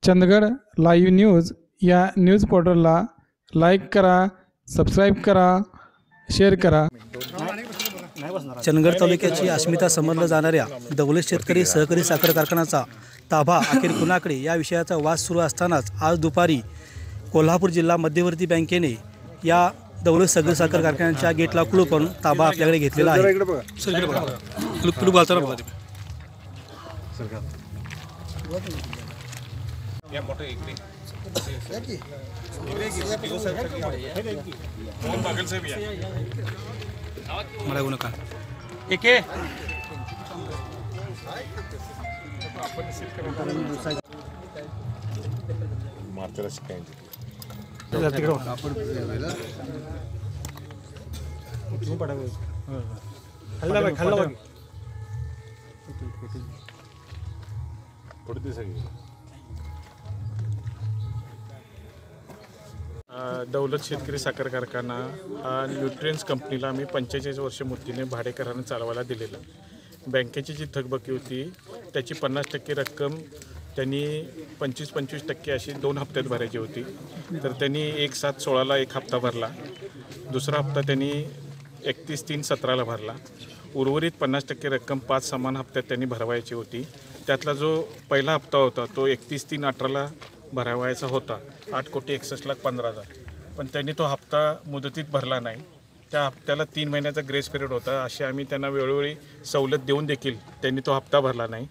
Chandgad live news या news पोर्टलला like करा, सबस्क्राईब करा, शेअर करा। चंदगड तालुक्याची अस्मिता समजल्या जाणाऱ्या दौलत शेतकरी सहकारी साखर कारखान्याचा ताबा अखेर कुणाकडे या विषयाचा वाद सुरू असतानाच आज दुपारी कोल्हापूर जिल्हा मध्यवर्ती बँकेने या दौलत सहकारी साखर कारखान्याच्या गेटला कुलूप करून ताबा आपल्याकडे घेतलेला आहे। मला येऊ नका एक दौलत शेतकरी साखर कारखाना हा न्यूट्रियन्स कंपनीला आम्ही 45 वर्ष मुदतीने भाडेकराने चालवायला दिलेलं। बँकेची जी थकबाकी होती त्याची 50% रक्कम त्यांनी 25% अशी 2 हप्त्यात भरायची होती। तर त्यांनी 1/7/16 एक हप्ता भरला, दुसरा हप्ता त्यांनी 31/3/17 भरला। उर्वरित 50% रक्कम 5 समान हप्त्यात त्यांनी भरवायची होती। त्यातला जो पहिला हप्ता होता तो 31/3/18 भरावायचा होता, 8,61,15,000, पण त्यांनी तो हप्ता मुदतीत भरला नाही। त्या हप्त्याला 3 महिन्याचा ग्रेस पिरियड होता, अशी आम्ही त्यांना वेळोवेळी सवलत देऊन देखील त्यांनी तो हप्ता भरला नाही।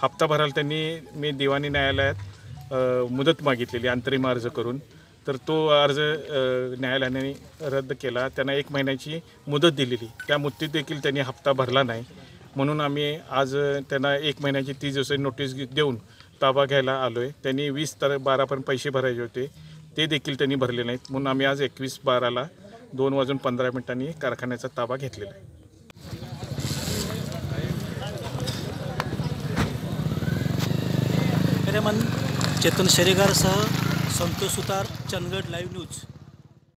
हप्ता भरायला मी दिवाणी न्यायालयात मुदत मागितलेली अंतरिम अर्ज करून, तर तो अर्ज न्यायालयाने रद्द केला। त्यांना 1 महिन्याची मुदत दिलेली, त्या मुदतीत देखील त्यांनी हप्ता भरला नाही। म्हणून आम्ही आज त्यांना 1 महिन्याची 30 दिवसाची नोटीस देऊन ताबा घ्यायला आलो आहे। त्यांनी 20/12पर्यंत पैसे भरायचे होते, ते देखील त्यांनी भरले नाहीत। म्हणून आम्ही आज 21/12ला 2:15 कारखान्याचा ताबा घेतलेला आहे। चेतन शेरेगारसह संतोष सुतार, चंदगड लाईव्ह न्यूज।